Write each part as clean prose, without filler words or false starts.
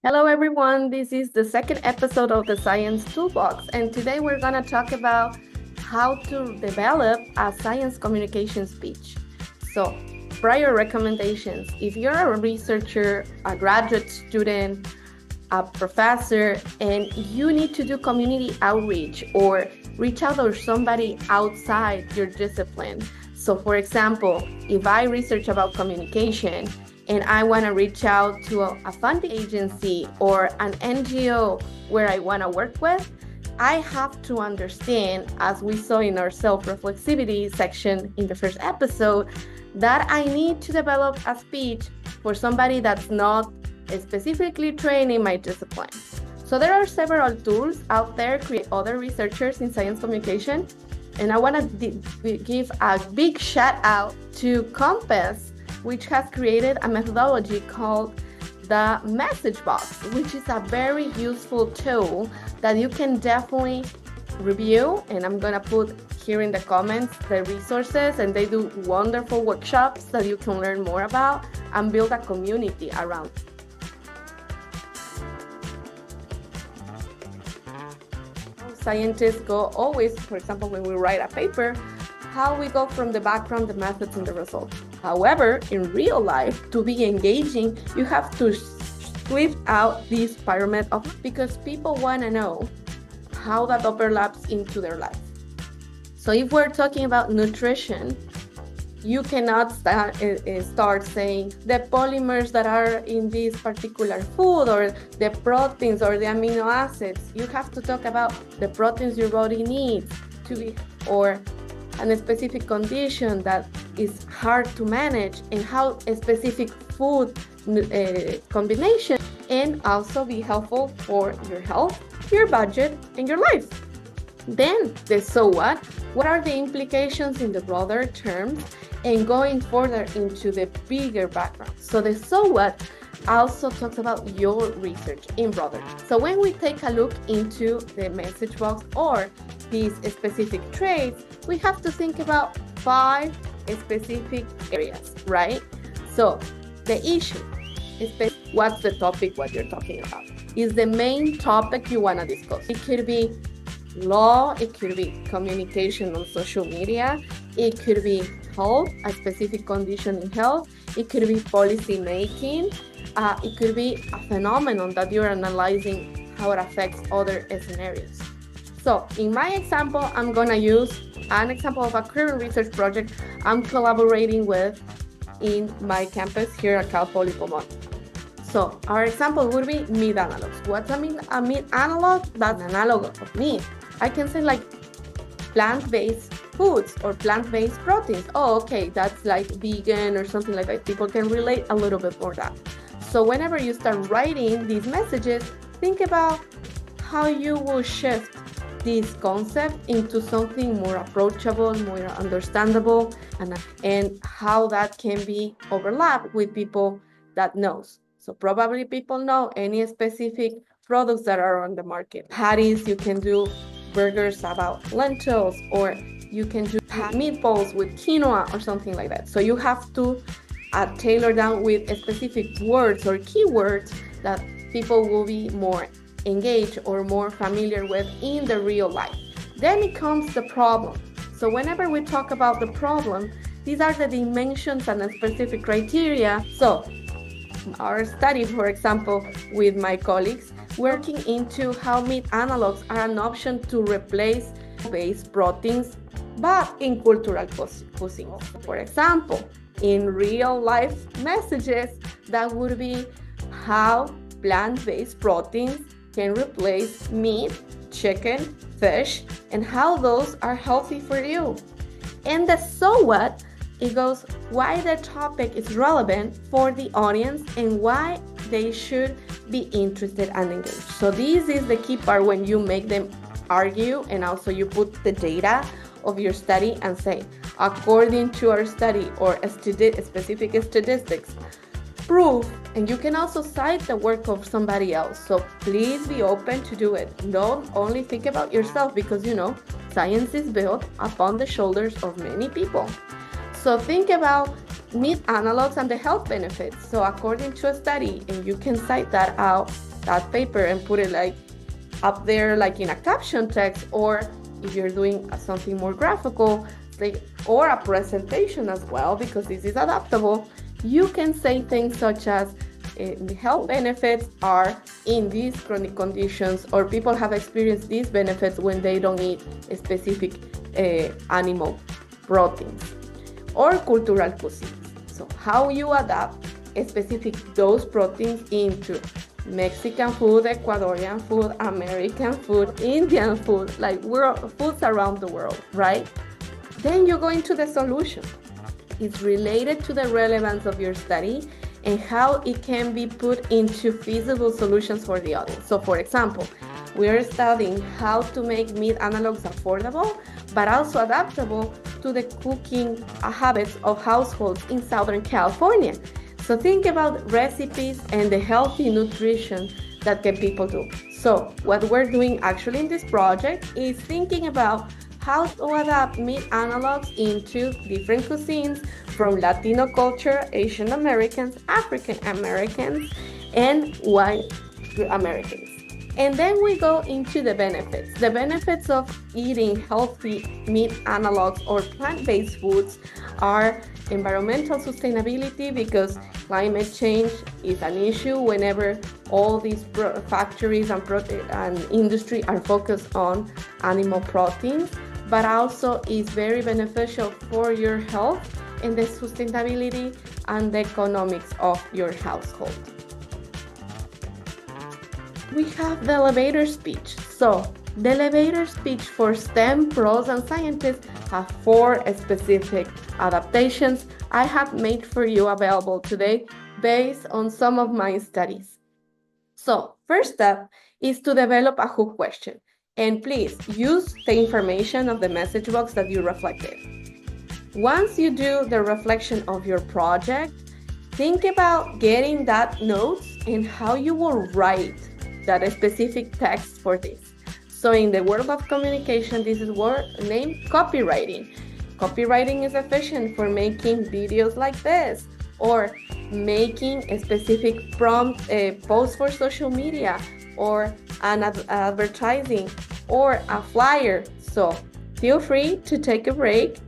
Hello, everyone. This is the second episode of the Science Toolbox, and today we're going to talk about how to develop a science communication speech. So, prior recommendations. If you're a researcher, a graduate student, a professor, and you need to do community outreach or reach out to somebody outside your discipline. So, for example, if I research about communication and I want to reach out to a funding agency or an NGO where I want to work with, I have to understand, as we saw in our self-reflexivity section in the first episode, that I need to develop a speech for somebody that's not specifically trained in my discipline. So there are several tools out there create other researchers in science communication. And I want to give a big shout out to Compass, which has created a methodology called the message box, which is a very useful tool that you can definitely review. And I'm going to put here in the comments the resources, and they do wonderful workshops that you can learn more about and build a community around. Scientists go always, for example, when we write a paper, how we go from the background, the methods, and the results. However, in real life, to be engaging, you have to swift out this pyramid because people want to know how that overlaps into their life. So if we're talking about nutrition, you cannot start saying the polymers that are in this particular food or the proteins or the amino acids. You have to talk about the proteins your body needs to be, or a specific condition that is hard to manage, and how a specific food combination and also be helpful for your health, your budget, and your life. Then the so what are the implications in the broader terms, and going further into the bigger background. So the so what also talks about your research in broader. So when we take a look into the message box or these specific traits, we have to think about 5 specific areas, right? So the issue is what's the topic, what you're talking about. Is the main topic you want to discuss. It could be law, it could be communication on social media, it could be health, a specific condition in health, it could be policy making, it could be a phenomenon that you're analyzing how it affects other scenarios. So in my example, I'm going to use an example of a current research project I'm collaborating with in my campus here at Cal Poly Pomona. So our example would be meat analogs. What's a meat analog? That's an analog of meat. I can say like plant-based foods or plant-based proteins. Oh, okay, that's like vegan or something like that. People can relate a little bit more to that. So whenever you start writing these messages, think about how you will shift this concept into something more approachable, more understandable, and how that can be overlapped with people that knows. So probably people know any specific products that are on the market. Patties, you can do burgers about lentils, or you can do meatballs with quinoa or something like that. So you have to tailor down with specific words or keywords that people will be more engaged or more familiar with in the real life. Then it comes the problem. So whenever we talk about the problem, these are the dimensions and the specific criteria. So our study, for example, with my colleagues, working into how meat analogs are an option to replace plant-based proteins, but in cultural cuisines. For example, in real life messages, that would be how plant-based proteins can replace meat, chicken, fish, and how those are healthy for you. And the so what, it goes why the topic is relevant for the audience and why they should be interested and engaged. So this is the key part when you make them argue, and also you put the data of your study and say, according to our study or specific statistics, proof, and you can also cite the work of somebody else. So please be open to do it. Don't only think about yourself, because science is built upon the shoulders of many people. So think about meat analogs and the health benefits. So according to a study, and you can cite that out that paper and put it like up there, like in a caption text, or if you're doing something more graphical, or a presentation as well, because this is adaptable, you can say things such as health benefits are in these chronic conditions, or people have experienced these benefits when they don't eat specific animal proteins, or cultural cuisines. So how you adapt specific those proteins into Mexican food, Ecuadorian food, American food, Indian food, like foods around the world, right? Then you go into the solution. It's related to the relevance of your study and how it can be put into feasible solutions for the audience. So for example, we are studying how to make meat analogs affordable, but also adaptable to the cooking habits of households in Southern California. So think about recipes and the healthy nutrition that can people do. So what we're doing actually in this project is thinking about how to adapt meat analogs into different cuisines from Latino culture, Asian Americans, African Americans, and white Americans. And then we go into the benefits. The benefits of eating healthy meat analogs or plant-based foods are environmental sustainability, because climate change is an issue whenever all these factories and industry are focused on animal proteins, but also is very beneficial for your health and the sustainability and the economics of your household. We have the elevator speech. So the elevator speech for STEM pros and scientists have 4 specific adaptations I have made for you available today based on some of my studies. So first step is to develop a hook question. And please use the information of the message box that you reflected. Once you do the reflection of your project, think about getting that notes and how you will write that specific text for this. So in the world of communication, this is word named copywriting. Copywriting is efficient for making videos like this, or making a specific prompt post for social media, or an advertising, or a flyer. So feel free to take a break,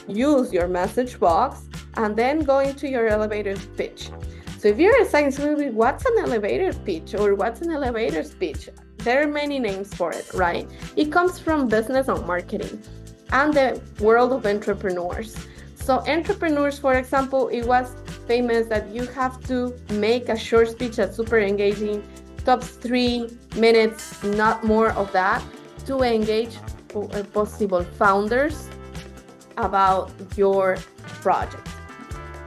use your message box, and then go into your elevator pitch. So if you're a science movie, what's an elevator pitch, or what's an elevator speech? There are many names for it, right? It comes from business and marketing and the world of entrepreneurs. So entrepreneurs, for example, it was famous that you have to make a short speech that's super engaging, top 3 minutes, not more of that, to engage possible founders about your project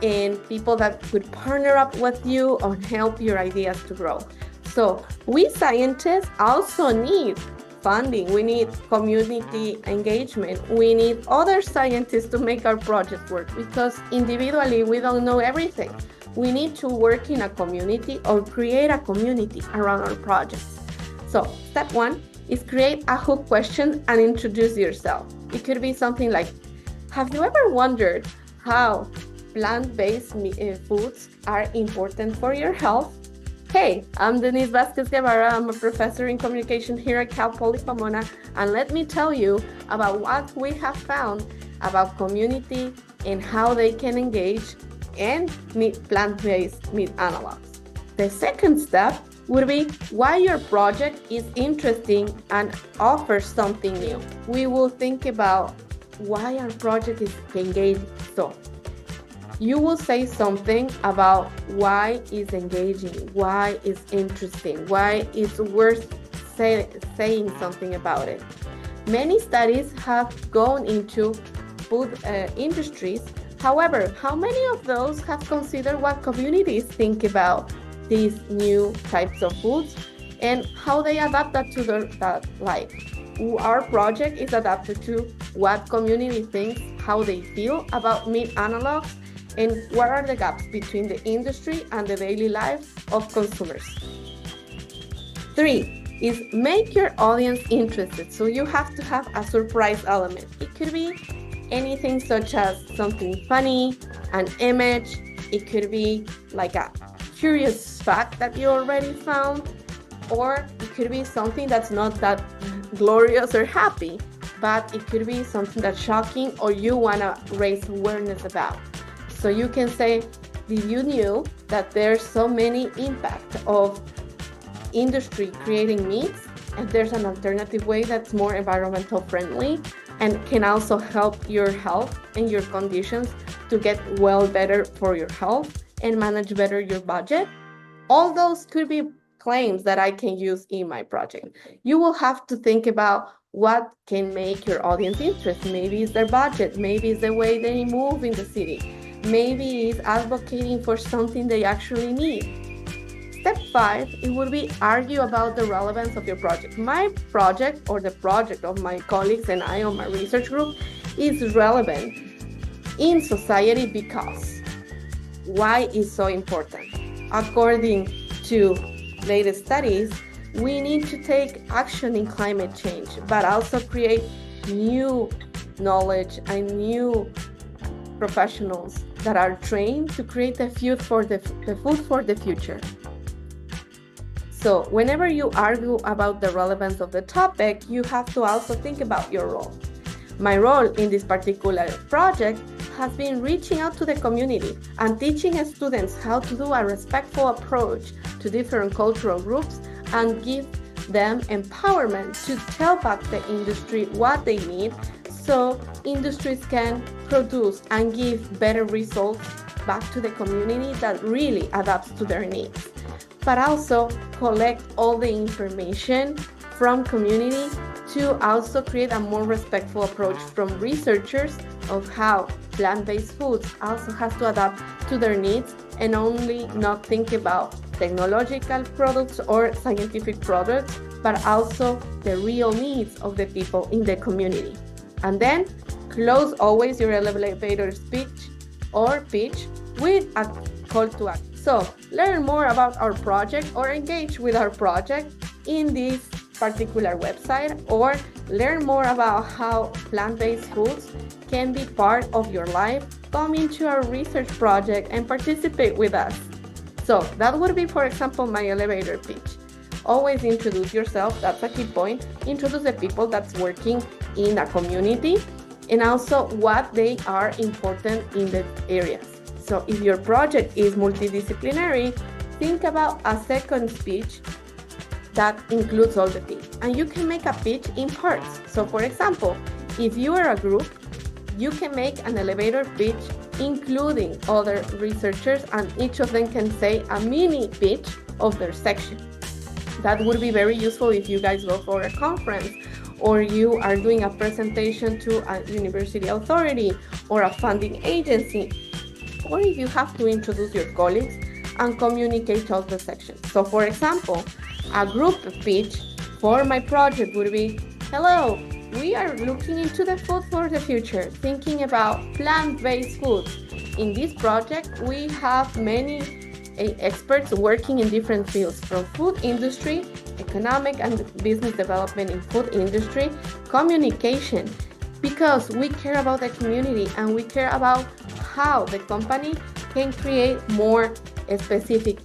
and people that could partner up with you or help your ideas to grow. So we scientists also need funding. We need community engagement. We need other scientists to make our project work, because individually we don't know everything. We need to work in a community or create a community around our projects. So step 1 is create a hook question and introduce yourself. It could be something like, have you ever wondered how plant-based foods are important for your health? Hey, I'm Denise Vasquez Guevara. I'm a professor in communication here at Cal Poly Pomona, and let me tell you about what we have found about community and how they can engage and meet plant-based meat analogs. The second step would be why your project is interesting and offers something new. We will think about why our project is engaging. So you will say something about why it's engaging, why it's interesting, why it's worth saying something about it. Many studies have gone into food industries. However, how many of those have considered what communities think about these new types of foods and how they adapt that to their life? Our project is adapted to what community thinks, how they feel about meat analogs, and what are the gaps between the industry and the daily lives of consumers. 3 is make your audience interested. So you have to have a surprise element. It could be anything such as something funny, an image. It could be like a curious fact that you already found. or it could be something that's not that glorious or happy, but it could be something that's shocking or you want to raise awareness about. So you can say, did you knew that there's so many impact of industry creating meats, and there's an alternative way that's more environmental friendly and can also help your health and your conditions to get well better for your health and manage better your budget? All those could be claims that I can use in my project. You will have to think about what can make your audience interested. Maybe it's their budget, maybe it's the way they move in the city, maybe it's advocating for something they actually need. Step 5, it would be argue about the relevance of your project. My project or the project of my colleagues and I on my research group is relevant in society because. Why is so important? According to latest studies, we need to take action in climate change, but also create new knowledge and new professionals that are trained to create the food for the future. So whenever you argue about the relevance of the topic, you have to also think about your role. My role in this particular project has been reaching out to the community and teaching students how to do a respectful approach to different cultural groups and give them empowerment to tell back the industry what they need so industries can produce and give better results back to the community that really adapts to their needs. But also collect all the information from community to also create a more respectful approach from researchers of how plant-based foods also has to adapt to their needs and only not think about technological products or scientific products, but also the real needs of the people in the community. And then close always your elevator speech or pitch with a call to action. So learn more about our project or engage with our project in this particular website, or learn more about how plant-based foods can be part of your life. Come into our research project and participate with us. So that would be, for example, my elevator pitch. Always introduce yourself, that's a key point. Introduce the people that's working in a community and also what they are important in the areas. So if your project is multidisciplinary, think about a second speech that includes all the things. And you can make a pitch in parts. So for example, if you are a group, you can make an elevator pitch including other researchers, and each of them can say a mini pitch of their section. That would be very useful if you guys go for a conference or you are doing a presentation to a university authority or a funding agency, or if you have to introduce your colleagues and communicate all the sections. So for example, a group pitch for my project would be, hello, we are looking into the food for the future, thinking about plant-based foods. In this project, we have many experts working in different fields, from food industry, economic and business development in food industry, communication, because we care about the community and we care about how the company can create more specific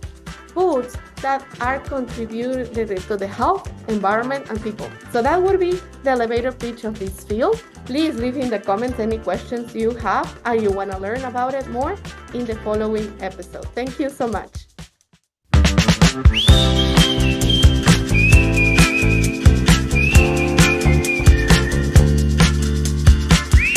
foods that are contributed to the health, environment, and people. So that would be the elevator pitch of this field. Please leave in the comments any questions you have and you want to learn about it more in the following episode. Thank you so much.